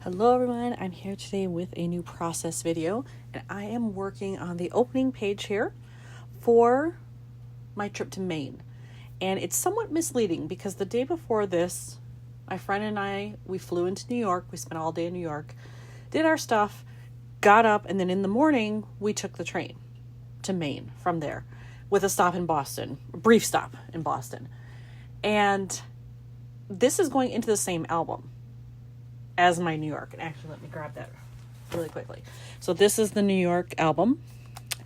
Hello everyone, I'm here today with a new process video, and I am working on the opening page here for my trip to Maine. And it's somewhat misleading because the day before this, my friend and I, we flew into New York. We spent all day in New York, did our stuff, got up, and then in the morning we took the train to Maine from there with a stop in Boston, a brief stop in Boston. And this is going into the same album as my New York. And actually, let me grab that really quickly. So this is the New York album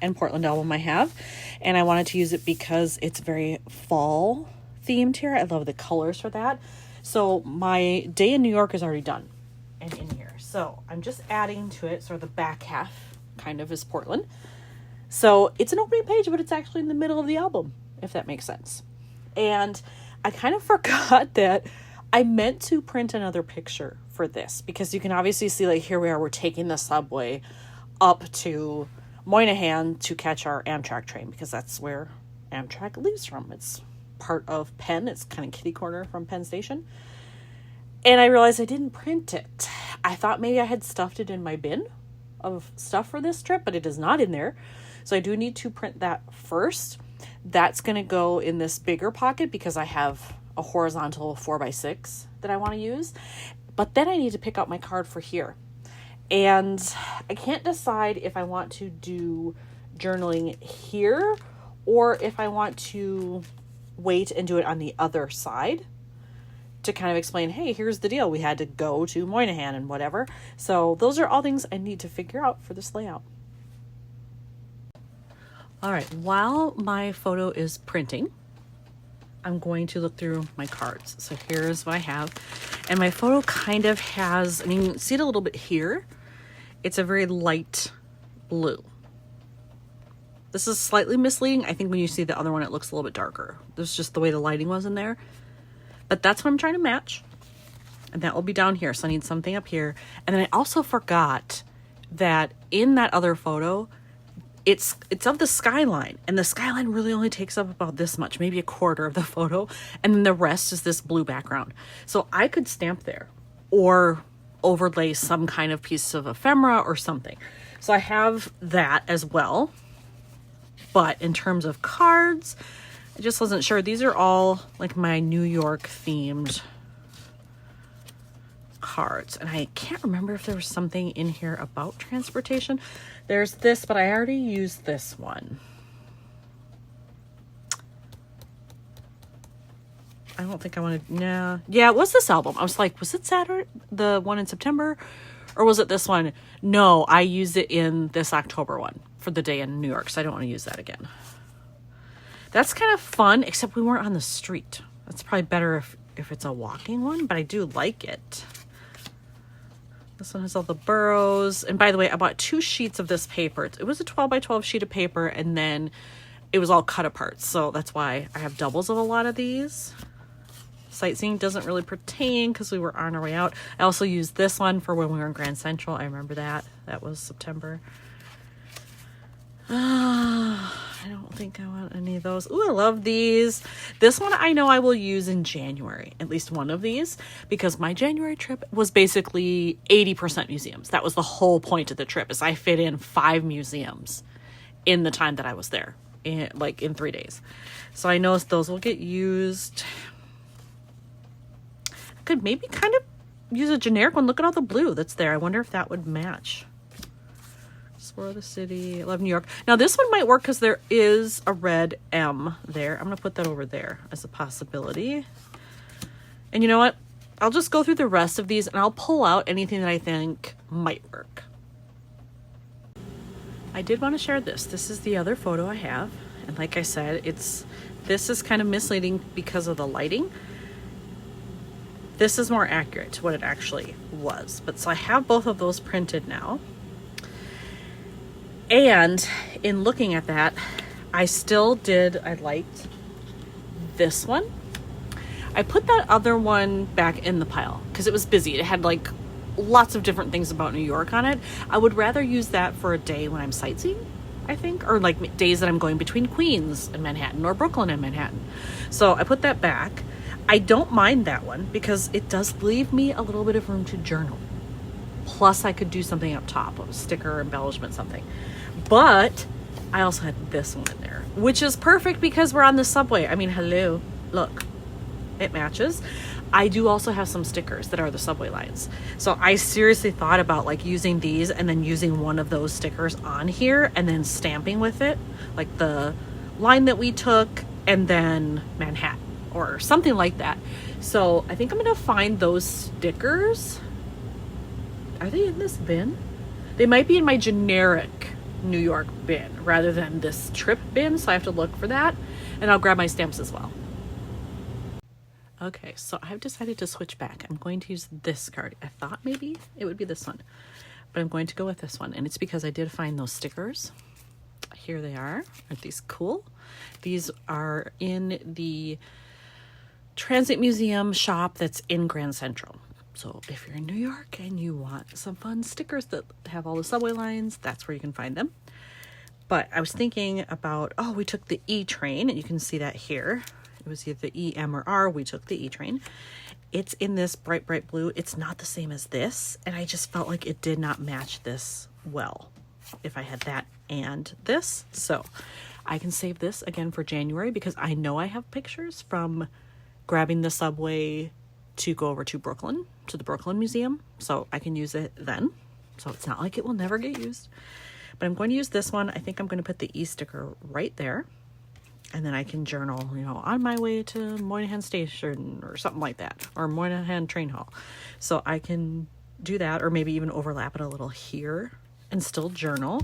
and Portland album I have. And I wanted to use it because it's very fall themed here. I love the colors for that. So my day in New York is already done and in here. So I'm just adding to it, sort of the back half kind of is Portland. So it's an opening page, but it's actually in the middle of the album, if that makes sense. And I kind of forgot that I meant to print another picture for this because you can obviously see, like, here we are, we're taking the subway up to Moynihan to catch our Amtrak train because that's where Amtrak leaves from. It's part of Penn. It's kind of kitty corner from Penn Station. And I realized I didn't print it. I thought maybe I had stuffed it in my bin of stuff for this trip, but it is not in there. So I do need to print that first. That's going to go in this bigger pocket because I have a horizontal 4x6 that I want to use. But then I need to pick out my card for here. And I can't decide if I want to do journaling here or if I want to wait and do it on the other side to kind of explain, hey, here's the deal. We had to go to Moynihan and whatever. So those are all things I need to figure out for this layout. All right, while my photo is printing, I'm going to look through my cards. So here's what I have. And my photo kind of has, I mean, you can see it a little bit here. It's a very light blue. This is slightly misleading. I think when you see the other one, it looks a little bit darker. This is just the way the lighting was in there. But that's what I'm trying to match. And that will be down here. So I need something up here. And then I also forgot that in that other photo, it's of the skyline, and the skyline really only takes up about this much, maybe a quarter of the photo, and then the rest is this blue background. So I could stamp there or overlay some kind of piece of ephemera or something. So I have that as well. But in terms of cards, I just wasn't sure. These are all like my New York themed cards, and I can't remember if there was something in here about transportation. There's this, but I already used this one. I don't think I wanted, yeah, it was this album. I was like, was it Saturday, the one in September, or was it this one? No, I used it in this October one for the day in New York, so I don't want to use that again. That's kind of fun, except we weren't on the street. That's probably better if it's a walking one, but I do like it. This one has all the burrows. And by the way, I bought 2 sheets of this paper. It was a 12 by 12 sheet of paper, and then it was all cut apart. So that's why I have doubles of a lot of these. Sightseeing doesn't really pertain because we were on our way out. I also used this one for when we were in Grand Central. I remember that. That was September. I don't think I want any of those. Ooh, I love these. This one I know I will use in January, at least one of these, because my January trip was basically 80% museums. That was the whole point of the trip, is I fit in 5 museums in the time that I was there, in 3 days. So I know those will get used. I could maybe kind of use a generic one. Look at all the blue that's there. I wonder if that would match. Explore the city. I love New York. Now this one might work because there is a red M there. I'm going to put that over there as a possibility. And you know what? I'll just go through the rest of these and I'll pull out anything that I think might work. I did want to share this. This is the other photo I have. And like I said, this is kind of misleading because of the lighting. This is more accurate to what it actually was. But so I have both of those printed now. And in looking at that, I liked this one. I put that other one back in the pile because it was busy. It had like lots of different things about New York on it. I would rather use that for a day when I'm sightseeing, I think, or like days that I'm going between Queens and Manhattan or Brooklyn and Manhattan. So I put that back. I don't mind that one because it does leave me a little bit of room to journal. Plus I could do something up top, a sticker, embellishment, something. But I also had this one in there, which is perfect because we're on the subway. I mean, hello, look, it matches. I do also have some stickers that are the subway lines. So I seriously thought about like using these and then using one of those stickers on here and then stamping with it, like the line that we took and then Manhattan or something like that. So I think I'm gonna find those stickers. Are they in this bin? They might be in my generic New York bin rather than this trip bin, so I have to look for that. And I'll grab my stamps as well. Okay, so I've decided to switch back. I'm going to use this card. I thought maybe it would be this one, but I'm going to go with this one. And it's because I did find those stickers. Here they are. Aren't these cool? These are in the Transit Museum shop that's in Grand Central. So if you're in New York and you want some fun stickers that have all the subway lines, that's where you can find them. But I was thinking about, oh, we took the E train, and you can see that here. It was either the E, M, or R. We took the E train. It's in this bright, bright blue. It's not the same as this, and I just felt like it did not match this well if I had that and this. So I can save this again for January because I know I have pictures from grabbing the subway to go over to Brooklyn, to the Brooklyn Museum. So I can use it then. So it's not like it will never get used. But I'm going to use this one. I think I'm going to put the E sticker right there. And then I can journal, you know, on my way to Moynihan Station or something like that, or Moynihan Train Hall. So I can do that, or maybe even overlap it a little here and still journal.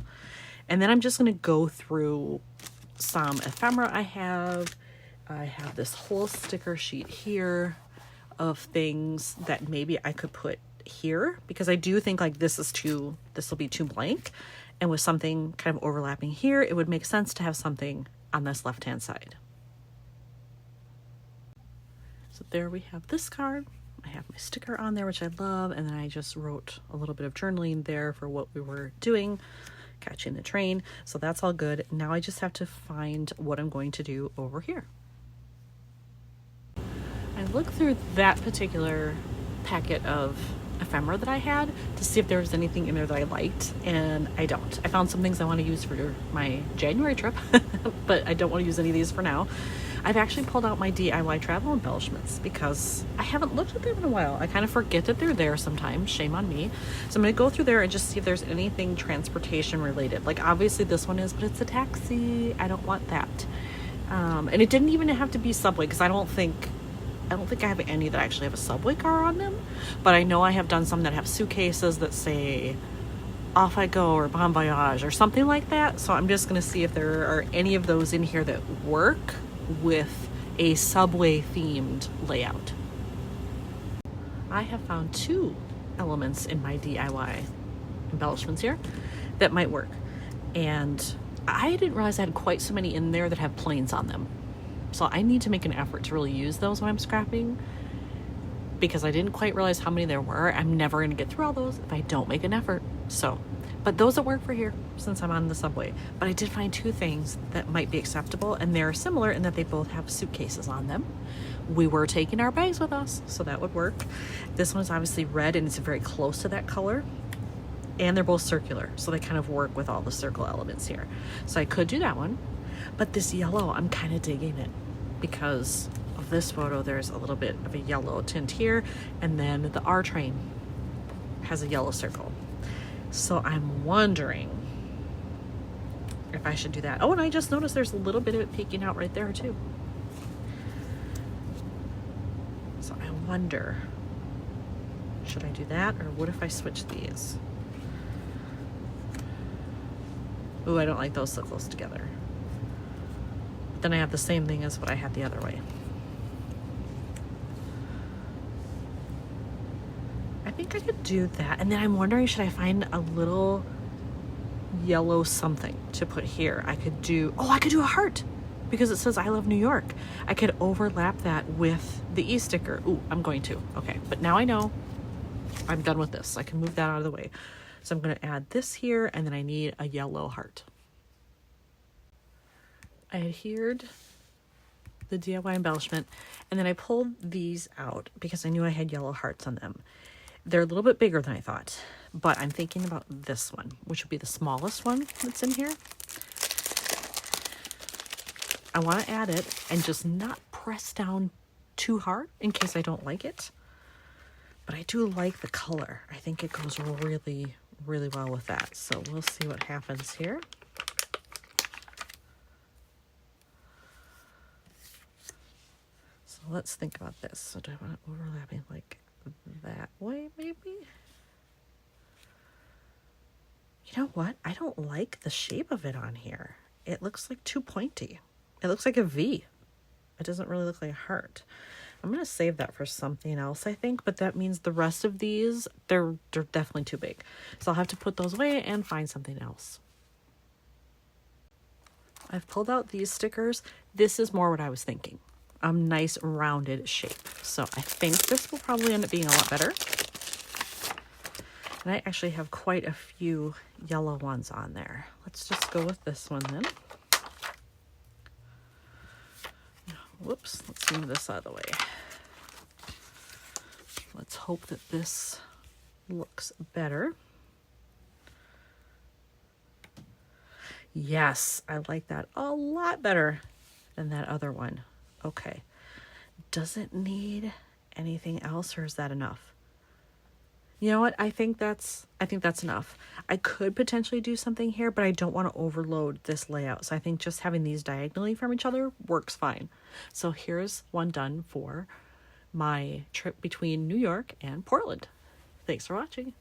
And then I'm just going to go through some ephemera I have. I have this whole sticker sheet here of things that maybe I could put here, because I do think like this will be too blank. And with something kind of overlapping here, it would make sense to have something on this left-hand side. So there we have this card. I have my sticker on there, which I love, and then I just wrote a little bit of journaling there for what we were doing, catching the train. So that's all good. Now I just have to find what I'm going to do over here. I looked through that particular packet of ephemera that I had to see if there was anything in there that I liked, and I don't. I found some things I want to use for my January trip, but I don't want to use any of these for now. I've actually pulled out my DIY travel embellishments because I haven't looked at them in a while. I kind of forget that they're there sometimes. Shame on me. So I'm going to go through there and just see if there's anything transportation related. Like obviously this one is, but it's a taxi. I don't want that. And it didn't even have to be subway because I don't think I have any that actually have a subway car on them, but I know I have done some that have suitcases that say Off I Go or Bon Voyage or something like that. So I'm just going to see if there are any of those in here that work with a subway themed layout. I have found 2 elements in my DIY embellishments here that might work. And I didn't realize I had quite so many in there that have planes on them. So I need to make an effort to really use those when I'm scrapping, because I didn't quite realize how many there were. I'm never going to get through all those if I don't make an effort. So, but those that work for here since I'm on the subway. But I did find 2 things that might be acceptable, and they're similar in that they both have suitcases on them. We were taking our bags with us, so that would work. This one is obviously red and it's very close to that color. And they're both circular, so they kind of work with all the circle elements here. So I could do that one. But this yellow, I'm kind of digging it because of this photo. There's a little bit of a yellow tint here, and then the R train has a yellow circle. So I'm wondering if I should do that. Oh, and I just noticed there's a little bit of it peeking out right there too. So I wonder, should I do that, or what if I switch these? Ooh, I don't like those so close together. Then I have the same thing as what I had the other way. I think I could do that. And then I'm wondering, should I find a little yellow something to put here? I could do a heart because it says I love New York. I could overlap that with the E sticker. Ooh, I'm going to. Okay, but now I know I'm done with this. I can move that out of the way. So I'm going to add this here, and then I need a yellow heart. I adhered the DIY embellishment, and then I pulled these out because I knew I had yellow hearts on them. They're a little bit bigger than I thought, but I'm thinking about this one, which would be the smallest one that's in here. I want to add it and just not press down too hard in case I don't like it. But I do like the color. I think it goes really, really well with that. So we'll see what happens here. So let's think about this. So do I want it overlapping like that way, maybe? You know what? I don't like the shape of it on here. It looks like too pointy. It looks like a V. It doesn't really look like a heart. I'm going to save that for something else, I think, but that means the rest of these, they're definitely too big. So I'll have to put those away and find something else. I've pulled out these stickers. This is more what I was thinking. A nice rounded shape. So I think this will probably end up being a lot better. And I actually have quite a few yellow ones on there. Let's just go with this one then. Whoops, let's move this out of the way. Let's hope that this looks better. Yes, I like that a lot better than that other one. Okay. Does it need anything else, or is that enough? You know what? I think that's enough. I could potentially do something here, but I don't want to overload this layout. So I think just having these diagonally from each other works fine. So here's one done for my trip between New York and Portland. Thanks for watching.